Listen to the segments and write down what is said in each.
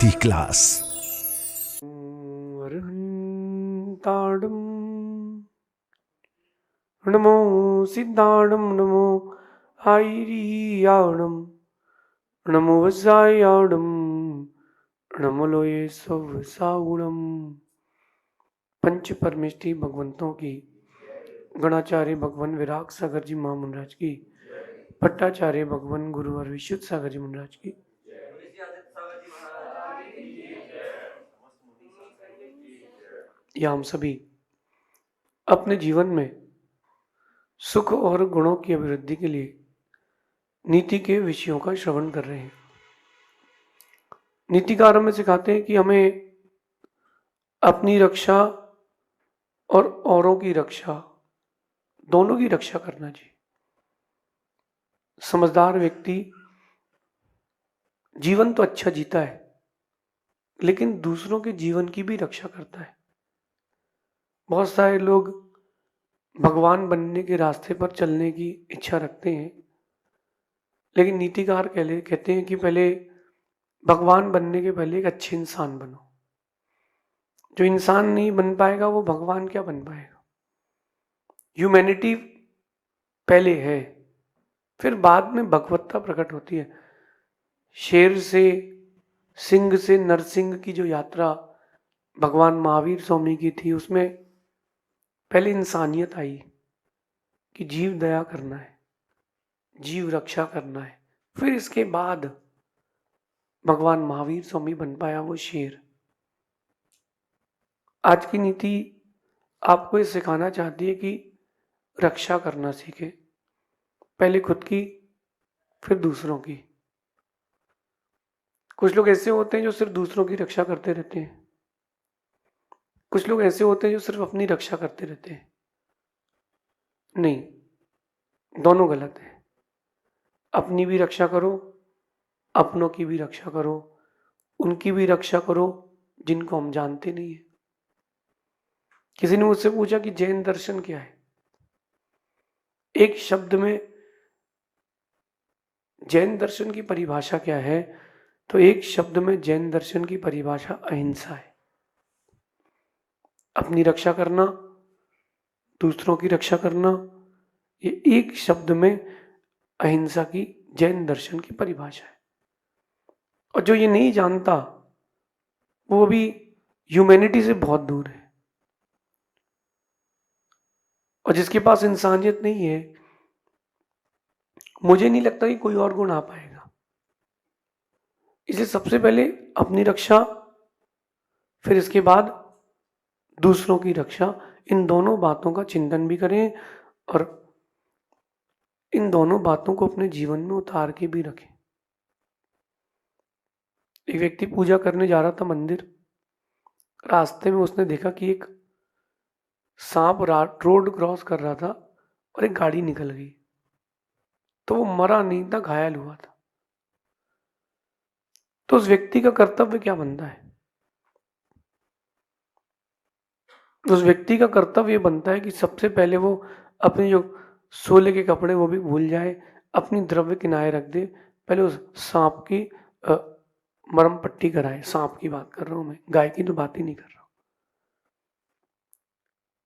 नीति क्लास। अर्हन्ताडं नमो सिद्धाणं नमो आयरियाणं नमो वज्रायाणं नमो लोये सवसागुणम। पंच परमेष्टि भगवंतों की, गणाचार्य भगवान विराग सागर जी महामुनराज की, पट्टाचार्य भगवान गुरुवर विशुद्ध सागर जी महाराज की, या हम सभी अपने जीवन में सुख और गुणों की अभिवृद्धि के लिए नीति के विषयों का श्रवण कर रहे हैं। नीतिकार हमें सिखाते हैं कि हमें अपनी रक्षा और औरों की रक्षा, दोनों की रक्षा करना चाहिए। समझदार व्यक्ति जीवन तो अच्छा जीता है, लेकिन दूसरों के जीवन की भी रक्षा करता है। बहुत सारे लोग भगवान बनने के रास्ते पर चलने की इच्छा रखते हैं, लेकिन नीतिकार कहते हैं कि पहले भगवान बनने के पहले एक अच्छे इंसान बनो। जो इंसान नहीं बन पाएगा वो भगवान क्या बन पाएगा। ह्यूमैनिटी पहले है, फिर बाद में भगवत्ता प्रकट होती है। शेर से, सिंह से नरसिंह की जो यात्रा भगवान महावीर स्वामी की थी, उसमें पहले इंसानियत आई कि जीव दया करना है, जीव रक्षा करना है। फिर इसके बाद भगवान महावीर स्वामी बन पाया वो शेर। आज की नीति आपको ये सिखाना चाहती है कि रक्षा करना सीखे, पहले खुद की फिर दूसरों की। कुछ लोग ऐसे होते हैं जो सिर्फ दूसरों की रक्षा करते रहते हैं, कुछ लोग ऐसे होते हैं जो सिर्फ अपनी रक्षा करते रहते हैं। नहीं, दोनों गलत है। अपनी भी रक्षा करो, अपनों की भी रक्षा करो, उनकी भी रक्षा करो जिनको हम जानते नहीं है। किसी ने मुझसे पूछा कि जैन दर्शन क्या है। एक शब्द में जैन दर्शन की परिभाषा क्या है, तो एक शब्द में जैन दर्शन की परिभाषा अहिंसा है। अपनी रक्षा करना, दूसरों की रक्षा करना, ये एक शब्द में अहिंसा की जैन दर्शन की परिभाषा है। और जो ये नहीं जानता वो भी ह्यूमैनिटी से बहुत दूर है। और जिसके पास इंसानियत नहीं है, मुझे नहीं लगता कि कोई और गुण आ पाएगा। इसलिए सबसे पहले अपनी रक्षा, फिर इसके बाद दूसरों की रक्षा। इन दोनों बातों का चिंतन भी करें और इन दोनों बातों को अपने जीवन में उतार के भी रखें। एक व्यक्ति पूजा करने जा रहा था मंदिर। रास्ते में उसने देखा कि एक सांप रोड क्रॉस कर रहा था और एक गाड़ी निकल गई। तो वो मरा नहीं था, घायल हुआ था। तो उस व्यक्ति का कर्तव्य क्या बनता है? उस व्यक्ति का कर्तव्य बनता है कि सबसे पहले वो अपने जो सोले के कपड़े वो भी भूल जाए, अपनी द्रव्य किनारे रख दे, पहले उस सांप की मरम पट्टी कराए। सांप की बात कर रहा हूं मैं, गाय की तो बात ही नहीं कर रहा।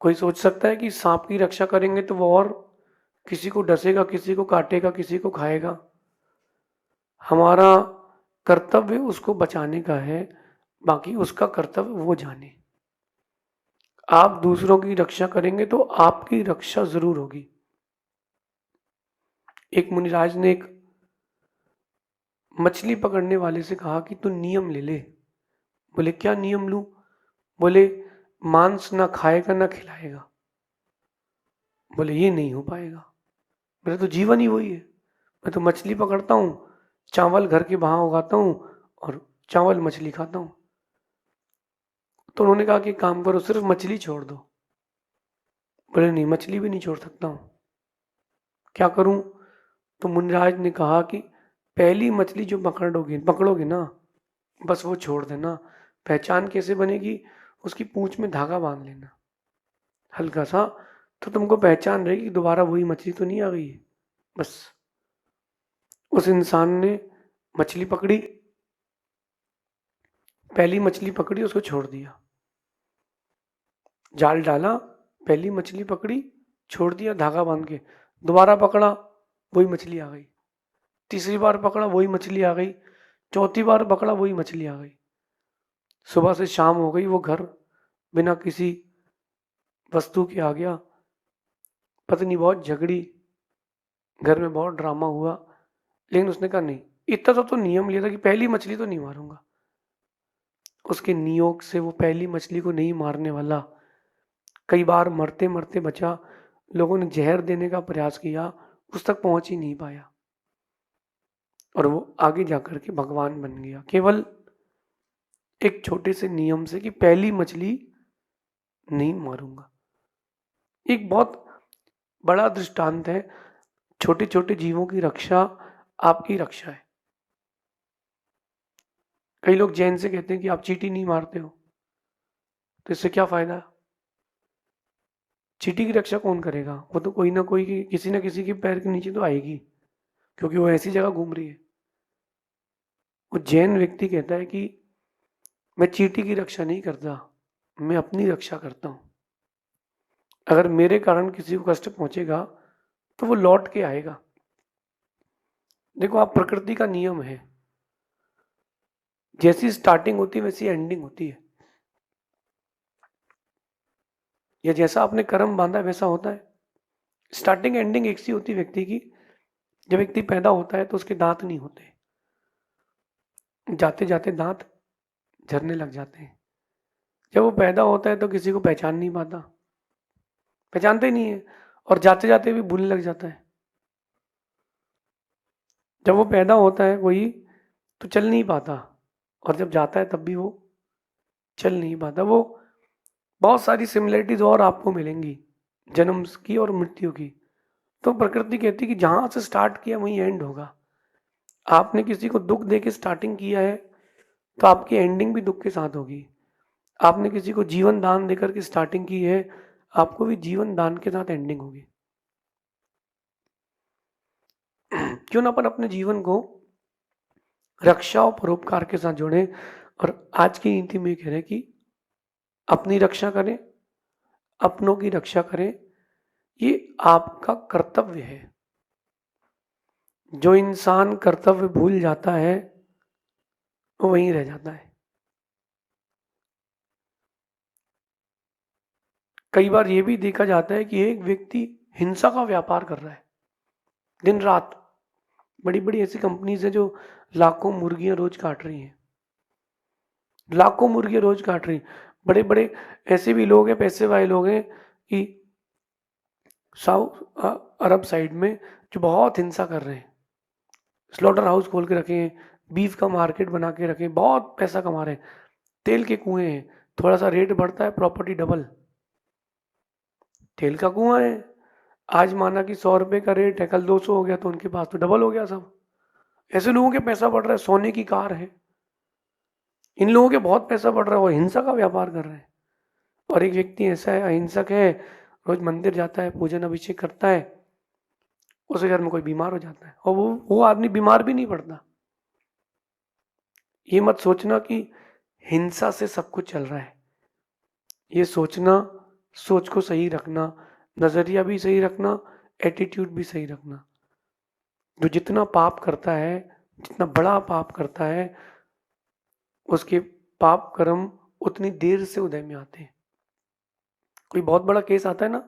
कोई सोच सकता है कि सांप की रक्षा करेंगे तो वो और किसी को डसेगा, किसी को काटेगा, किसी को खाएगा। हमारा कर्तव्य उसको बचाने का है, बाकी उसका कर्तव्य वो जाने। आप दूसरों की रक्षा करेंगे तो आपकी रक्षा जरूर होगी। एक मुनिराज ने एक मछली पकड़ने वाले से कहा कि तू नियम ले ले। बोले क्या नियम लूं? बोले मांस ना खाएगा ना खिलाएगा। बोले ये नहीं हो पाएगा, मेरा तो जीवन ही वही है। मैं तो मछली पकड़ता हूं, चावल घर के बाहर उगाता हूं और चावल मछली खाता हूं। तो उन्होंने कहा कि काम करो, सिर्फ मछली छोड़ दो। बोले नहीं, मछली भी नहीं छोड़ सकता हूं, क्या करूं? तो मुनिराज ने कहा कि पहली मछली जो पकड़ोगे ना, बस वो छोड़ देना। पहचान कैसे बनेगी? उसकी पूंछ में धागा बांध लेना हल्का सा, तो तुमको पहचान रहेगी दोबारा वही मछली तो नहीं आ गई है। बस उस इंसान ने मछली पकड़ी, पहली मछली पकड़ी, उसको छोड़ दिया, जाल डाला, पहली मछली पकड़ी, छोड़ दिया धागा बांध के, दोबारा पकड़ा, वही मछली आ गई, तीसरी बार पकड़ा वही मछली आ गई, चौथी बार पकड़ा वही मछली आ गई। सुबह से शाम हो गई, वो घर बिना किसी वस्तु के आ गया, पत्नी बहुत झगड़ी, घर में बहुत ड्रामा हुआ, लेकिन उसने कहा नहीं, इतना तो नियम लिया था कि पहली मछली तो नहीं मारूंगा। उसके नियोग से वो पहली मछली को नहीं मारने वाला कई बार मरते मरते बचा, लोगों ने जहर देने का प्रयास किया, उस तक पहुंच ही नहीं पाया, और वो आगे जाकर के भगवान बन गया, केवल एक छोटे से नियम से कि पहली मछली नहीं मारूंगा। एक बहुत बड़ा दृष्टांत है, छोटे छोटे जीवों की रक्षा आपकी रक्षा है। कई लोग जैन से कहते हैं कि आप चींटी नहीं मारते हो, तो इससे क्या फायदा? चींटी की रक्षा कौन करेगा? वो तो कोई ना कोई किसी ना किसी के पैर के नीचे तो आएगी, क्योंकि वो ऐसी जगह घूम रही है। वो जैन व्यक्ति कहता है कि मैं चींटी की रक्षा नहीं करता, मैं अपनी रक्षा करता हूं। अगर मेरे कारण किसी को कष्ट पहुंचेगा तो वो लौट के आएगा। देखो, आप प्रकृति का नियम है, जैसी स्टार्टिंग होती है वैसी एंडिंग होती है, या जैसा आपने कर्म बांधा वैसा होता है। स्टार्टिंग एंडिंग एक सी होती है व्यक्ति की। जब व्यक्ति पैदा होता है तो उसके दांत नहीं होते, जाते जाते दांत झरने लग जाते हैं। जब वो पैदा होता है तो किसी को पहचान नहीं पाता, पहचानते ही नहीं है, और जाते जाते भी भूलने लग जाता है। जब वो पैदा होता है कोई तो चल नहीं पाता, और जब जाता है तब भी वो चल नहीं पाता। वो बहुत सारी सिमिलरिटीज और आपको मिलेंगी जन्म की और मृत्यु की। तो प्रकृति कहती है कि जहां से स्टार्ट किया वहीं एंड होगा। आपने किसी को दुख दे के स्टार्टिंग किया है तो आपकी एंडिंग भी दुख के साथ होगी। आपने किसी को जीवन दान देकर के स्टार्टिंग की है, आपको भी जीवन दान के साथ एंडिंग होगी। क्यों ना अपन अपने जीवन को रक्षा और परोपकार के साथ जोड़ें, और आज की नीति में कह रहे कि अपनी रक्षा करें, अपनों की रक्षा करें, ये आपका कर्तव्य है। जो इंसान कर्तव्य भूल जाता है वो वहीं रह जाता है। कई बार ये भी देखा जाता है कि एक व्यक्ति हिंसा का व्यापार कर रहा है दिन रात। बड़ी बड़ी ऐसी कंपनीज है जो लाखों मुर्गियां रोज काट रही हैं, लाखों मुर्गियां रोज काट रही। बड़े बड़े ऐसे भी लोग हैं, पैसे वाले लोग हैं कि साउथ अरब साइड में जो बहुत हिंसा कर रहे हैं, स्लॉटर हाउस खोल के रखे हैं, बीफ का मार्केट बना के रखे हैं, बहुत पैसा कमा रहे हैं। तेल के कुएं हैं, थोड़ा सा रेट बढ़ता है प्रॉपर्टी डबल। तेल का कुआं है, आज माना कि 100 रुपए का रेट है, कल 200 हो गया तो उनके पास तो डबल हो गया सब। ऐसे लोगों के पैसा बढ़ रहा है, सोने की कार है, इन लोगों के बहुत पैसा बढ़ रहा है, वो हिंसा का व्यापार कर रहे हैं। और एक व्यक्ति ऐसा है, अहिंसक है, रोज मंदिर जाता है, पूजन अभिषेक करता है, उसके घर में कोई बीमार हो जाता है और वो आदमी बीमार भी नहीं पड़ता। ये मत सोचना कि हिंसा से सब कुछ चल रहा है। ये सोचना, सोच को सही रखना, नजरिया भी सही रखना, एटीट्यूड भी सही रखना। जो जितना पाप करता है, जितना बड़ा पाप करता है, उसके पाप कर्म उतनी देर से उदय में आते हैं। कोई बहुत बड़ा केस आता है ना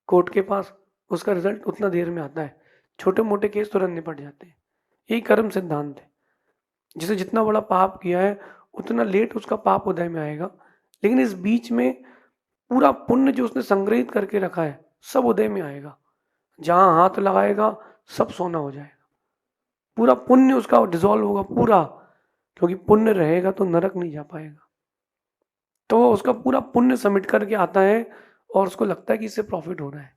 कोर्ट के पास, उसका रिजल्ट उतना देर में आता है। छोटे मोटे केस तुरंत निपट जाते हैं। यही कर्म सिद्धांत है। जिसे जितना बड़ा पाप किया है उतना लेट उसका पाप उदय में आएगा, लेकिन इस बीच में पूरा पुण्य जो उसने संग्रहित करके रखा है सब उदय में आएगा। जहां हाथ लगाएगा सब सोना हो जाएगा, पूरा पुण्य उसका डिजॉल्व होगा पूरा, क्योंकि पुण्य रहेगा तो नरक नहीं जा पाएगा। तो वो उसका पूरा पुण्य समेट करके आता है और उसको लगता है कि इससे प्रॉफिट हो रहा है।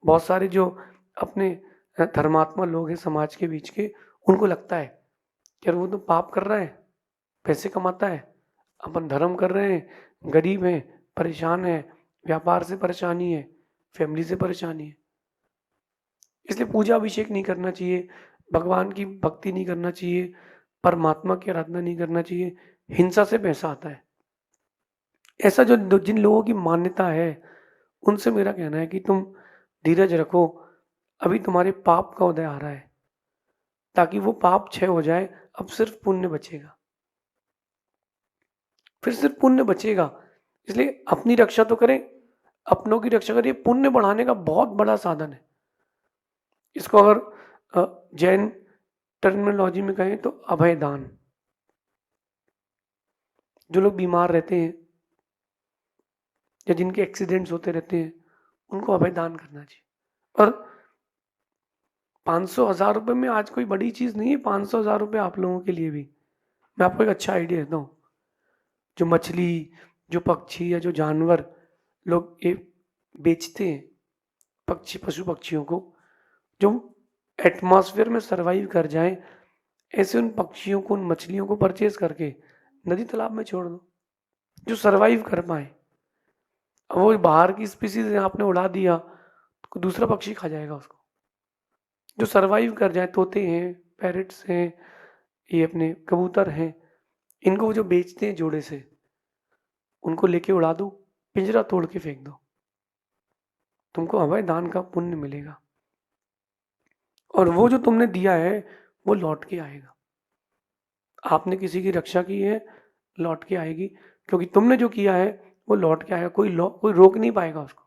बहुत सारे जो अपने धर्मात्मा लोग हैं समाज के बीच के, उनको लगता है यार वो तो पाप कर रहा है, पैसे कमाता है, अपन धर्म कर रहे हैं, गरीब हैं, परेशान है, व्यापार से परेशानी है, फैमिली से परेशानी है, इसलिए पूजा अभिषेक नहीं करना चाहिए, भगवान की भक्ति नहीं करना चाहिए, परमात्मा की आराधना नहीं करना चाहिए, हिंसा से पैसा आता है। ऐसा जो जिन लोगों की मान्यता है, उनसे मेरा कहना है कि तुम धीरज रखो, अभी तुम्हारे पाप का उदय आ रहा है, ताकि वो पाप क्षय हो जाए, अब सिर्फ पुण्य बचेगा, फिर सिर्फ पुण्य बचेगा। इसलिए अपनी रक्षा तो करें, अपनों की रक्षा करिए। पुण्य बढ़ाने का बहुत बड़ा साधन है। इसको अगर जैन टर्मिनोलॉजी में कहें तो अभय दान। जो लोग बीमार रहते हैं या जिनके एक्सीडेंट्स होते रहते हैं, उनको अभय दान करना चाहिए। और 500,000 रुपए में आज कोई बड़ी चीज नहीं है। 500,000 रुपए आप लोगों के लिए भी। मैं आपको एक अच्छा आइडिया देता हूँ। जो मछली, जो पक्षी या जो जानवर लोग ये बेचते हैं, पशु पक्षियों को, जो एटमॉस्फेयर में सरवाइव कर जाएं, ऐसे उन पक्षियों को, उन मछलियों को परचेज करके नदी तालाब में छोड़ दो, जो सरवाइव कर पाए। अब वो बाहर की स्पीसीज आपने उड़ा दिया तो दूसरा पक्षी खा जाएगा उसको। जो सरवाइव कर जाए, तोते हैं, पैरट्स हैं, ये अपने कबूतर हैं, इनको जो बेचते हैं जोड़े से, उनको लेके उड़ा दो, पिंजरा तोड़ के फेंक दो, तुमको अभय दान का पुण्य मिलेगा। और वो जो तुमने दिया है वो लौट के आएगा। आपने किसी की रक्षा की है, लौट के आएगी, क्योंकि तुमने जो किया है वो लौट के आएगा। कोई रोक नहीं पाएगा उसको।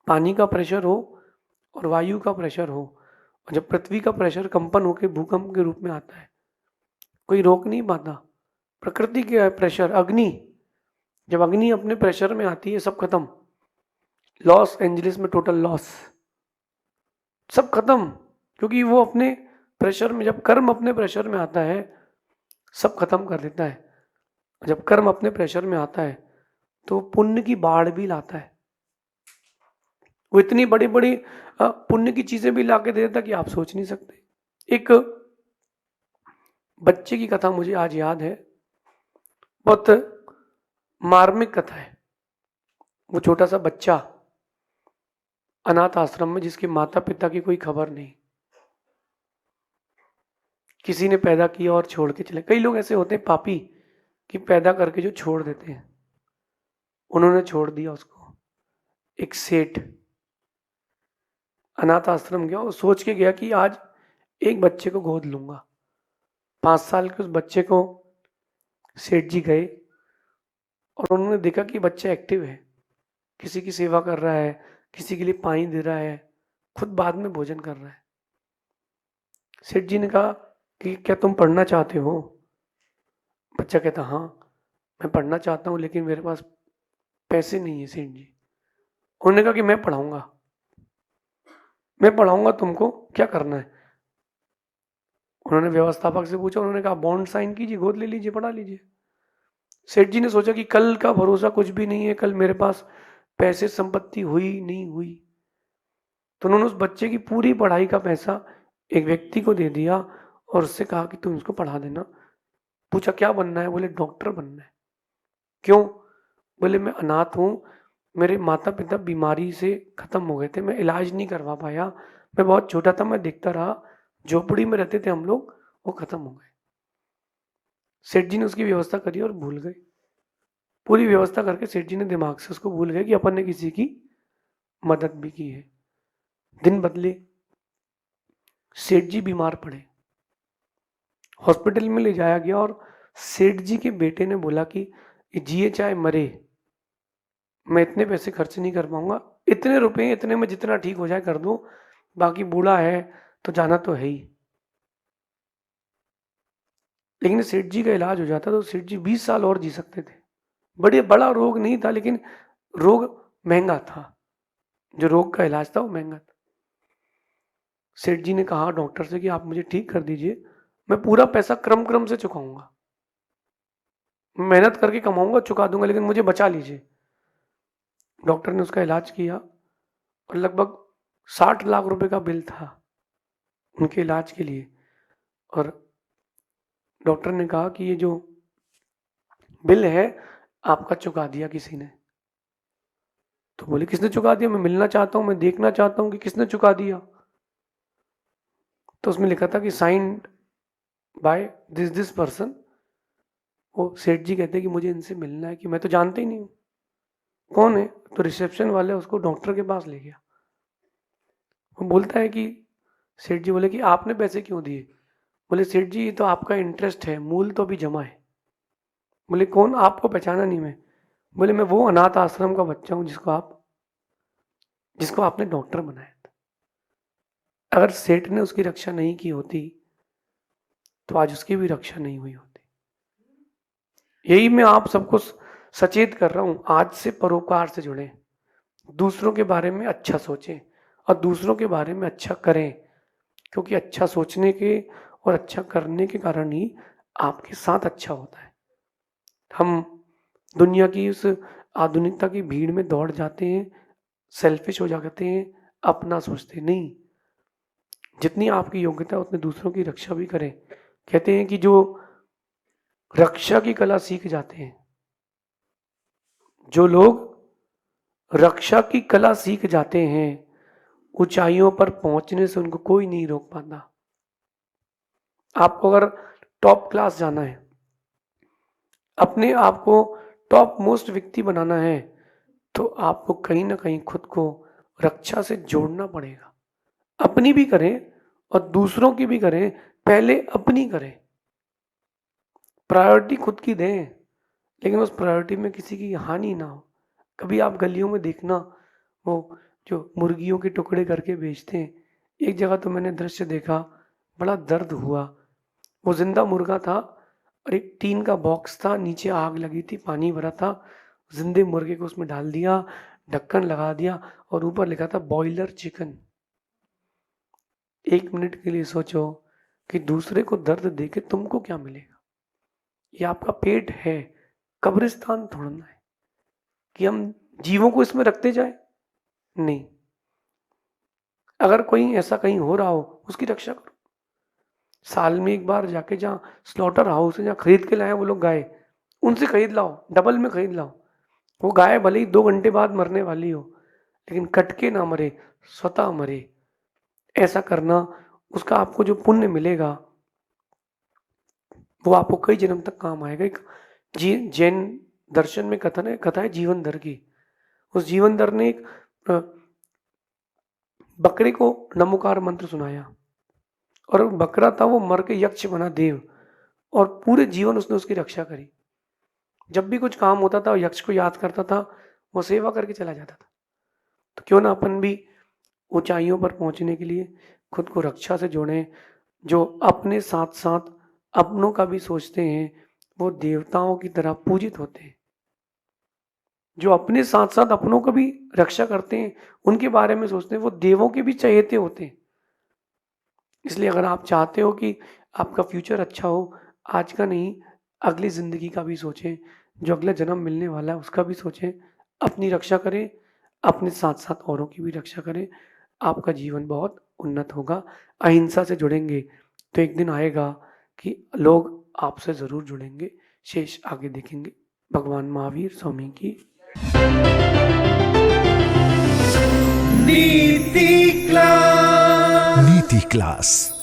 पानी का प्रेशर हो और वायु का प्रेशर हो, और जब पृथ्वी का प्रेशर कंपन होकर भूकंप के रूप में आता है, कोई रोक नहीं पाता। प्रकृति के प्रेशर, अग्नि, जब अग्नि अपने प्रेशर में आती है, सब खत्म। लॉस एंजलिस में टोटल लॉस, सब खत्म। क्योंकि वो अपने प्रेशर में, जब कर्म अपने प्रेशर में आता है, सब खत्म कर देता है। जब कर्म अपने प्रेशर में आता है तो पुण्य की बाढ़ भी लाता है। वो इतनी बड़ी बड़ी पुण्य की चीजें भी ला के दे देता कि आप सोच नहीं सकते। एक बच्चे की कथा मुझे आज याद है, बहुत मार्मिक कथा है। वो छोटा सा बच्चा अनाथ आश्रम में, जिसके माता पिता की कोई खबर नहीं, किसी ने पैदा किया और छोड़ के चले। कई लोग ऐसे होते हैं पापी कि पैदा करके जो छोड़ देते हैं, उन्होंने छोड़ दिया उसको। एक सेठ अनाथ आश्रम गया और सोच के गया कि आज एक बच्चे को गोद लूंगा। 5 साल के उस बच्चे को सेठ जी गए और उन्होंने देखा कि बच्चा एक्टिव है, किसी की सेवा कर रहा है, किसी के लिए पानी दे रहा है, खुद बाद में भोजन कर रहा है। सेठ जी ने कहा कि क्या तुम पढ़ना चाहते हो? बच्चा कहता हाँ, मैं पढ़ना चाहता हूँ, लेकिन मेरे पास पैसे नहीं है सेठ जी। उन्होंने कहा कि मैं पढ़ाऊंगा तुमको, क्या करना है? उन्होंने व्यवस्थापक से पूछा, उन्होंने कहा बॉन्ड साइन कीजिए, गोद ले लीजिए, पढ़ा लीजिए। सेठ जी ने सोचा कि कल का भरोसा कुछ भी नहीं है, कल मेरे पास पैसे संपत्ति हुई नहीं हुई। तो उन्होंने उस बच्चे की पूरी पढ़ाई का पैसा एक व्यक्ति को दे दिया और उससे कहा कि तुम इसको पढ़ा देना। पूछा क्या बनना है? बोले डॉक्टर बनना है। क्यों? बोले मैं अनाथ हूं, मेरे माता पिता बीमारी से खत्म हो गए थे, मैं इलाज नहीं करवा पाया, मैं बहुत छोटा था, मैं देखता रहा, झोपड़ी में रहते थे हम लोग, वो खत्म हो गए। सेठ जी ने उसकी व्यवस्था करी और भूल गए। पूरी व्यवस्था करके सेठ जी ने दिमाग से उसको भूल गए कि अपन ने किसी की मदद भी की है। दिन बदले, सेठ जी बीमार पड़े, हॉस्पिटल में ले जाया गया और सेठ जी के बेटे ने बोला कि जिए चाहे मरे, मैं इतने पैसे खर्च नहीं कर पाऊंगा, इतने रुपए, इतने में जितना ठीक हो जाए कर दो, बाकी बूढ़ा है तो जाना तो है ही। लेकिन सेठ जी का इलाज हो जाता तो सेठ जी 20 साल और जी सकते थे। बड़ा रोग नहीं था, लेकिन रोग महंगा था, जो रोग का इलाज था वो महंगा था। सेठ जी ने कहा डॉक्टर से कि आप मुझे ठीक कर दीजिए, मैं पूरा पैसा क्रम क्रम से चुकाऊंगा, मेहनत करके कमाऊंगा, चुका दूंगा, लेकिन मुझे बचा लीजिए। डॉक्टर ने उसका इलाज किया और लगभग 60 लाख रुपए का बिल था उनके इलाज के लिए। और डॉक्टर ने कहा कि ये जो बिल है आपका चुका दिया किसी ने। तो बोले किसने चुका दिया? मैं मिलना चाहता हूं, मैं देखना चाहता हूं कि किसने चुका दिया। तो उसमें लिखा था कि साइंड बाय दिस पर्सन, वो सेठ जी कहते हैं कि मुझे इनसे मिलना है, कि मैं तो जानते ही नहीं हूँ कौन है। तो रिसेप्शन वाले उसको डॉक्टर के पास ले गया। वो बोलता है कि सेठ जी बोले कि आपने पैसे क्यों दिए? बोले सेठ जी ये तो आपका इंटरेस्ट है, मूल तो अभी जमा है। बोले कौन? आपको पहचाना नहीं मैं? बोले मैं वो अनाथ आश्रम का बच्चा हूँ जिसको आपने डॉक्टर बनाया था। अगर सेठ ने उसकी रक्षा नहीं की होती तो आज उसकी भी रक्षा नहीं हुई होती। यही मैं आप सबको सचेत कर रहा हूं, आज से परोपकार से जुड़े, दूसरों के बारे में अच्छा सोचें और दूसरों के बारे में अच्छा करें, क्योंकि अच्छा सोचने के और अच्छा करने के कारण ही आपके साथ अच्छा होता है। हम दुनिया की उस आधुनिकता की भीड़ में दौड़ जाते हैं, सेल्फिश हो जाते हैं, अपना सोचते नहीं। जितनी आपकी योग्यता है उतने दूसरों की रक्षा भी करें। कहते हैं कि जो रक्षा की कला सीख जाते हैं, जो लोग रक्षा की कला सीख जाते हैं, ऊंचाइयों पर पहुंचने से उनको कोई नहीं रोक पाता। आपको अगर टॉप क्लास जाना है, अपने आप को टॉप मोस्ट व्यक्ति बनाना है, तो आपको कहीं ना कहीं खुद को रक्षा से जोड़ना पड़ेगा। अपनी भी करें और दूसरों की भी करें, पहले अपनी करें। प्रायोरिटी खुद की दें, लेकिन उस प्रायोरिटी में किसी की हानि ना हो। कभी आप गलियों में देखना, वो जो मुर्गियों के टुकड़े करके बेचते हैं, एक जगह तो मैंने दृश्य देखा, बड़ा दर्द हुआ। वो जिंदा मुर्गा था और एक टीन का बॉक्स था, नीचे आग लगी थी, पानी भरा था, जिंदे मुर्गे को उसमें डाल दिया, ढक्कन लगा दिया और ऊपर लिखा था बॉयलर चिकन। एक मिनट के लिए सोचो कि दूसरे को दर्द देके तुमको क्या मिलेगा? ये आपका पेट है, कब्रिस्तान थोड़ा ना है कि हम जीवों को इसमें रखते जाए। नहीं, अगर कोई ऐसा कहीं हो रहा हो उसकी रक्षा करो। साल में एक बार जाके जहाँ स्लॉटर हाउस है, जहाँ खरीद के लाए वो लोग गाय, उनसे खरीद लाओ, डबल में खरीद लाओ। वो गाय भले ही 2 घंटे बाद मरने वाली हो, लेकिन कट के ना मरे, स्वतः मरे। ऐसा करना, उसका आपको जो पुण्य मिलेगा वो आपको कई जन्म तक काम आएगा। एक जैन दर्शन में कथा है जीवन दर की। उस जीवन दर ने एक बकरे को नमोकार मंत्र सुनाया और बकरा था, वो मर के यक्ष बना देव, और पूरे जीवन उसने उसकी रक्षा करी। जब भी कुछ काम होता था यक्ष को याद करता था, वो सेवा करके चला जाता था। तो क्यों ना अपन भी ऊंचाइयों पर पहुंचने के लिए खुद को रक्षा से जोड़ें। जो अपने साथ साथ अपनों का भी सोचते हैं वो देवताओं की तरह पूजित होते हैं। जो अपने साथ साथ अपनों का भी रक्षा करते हैं, उनके बारे में सोचते हैं, वो देवों के भी चहेते होते हैं। इसलिए अगर आप चाहते हो कि आपका फ्यूचर अच्छा हो, आज का नहीं अगली जिंदगी का भी सोचें, जो अगला जन्म मिलने वाला है उसका भी सोचें, अपनी रक्षा करें, अपने साथ साथ औरों की भी रक्षा करें। आपका जीवन बहुत उन्नत होगा। अहिंसा से जुड़ेंगे तो एक दिन आएगा कि लोग आपसे जरूर जुड़ेंगे। शेष आगे देखेंगे। भगवान महावीर स्वामी की नीति क्लास।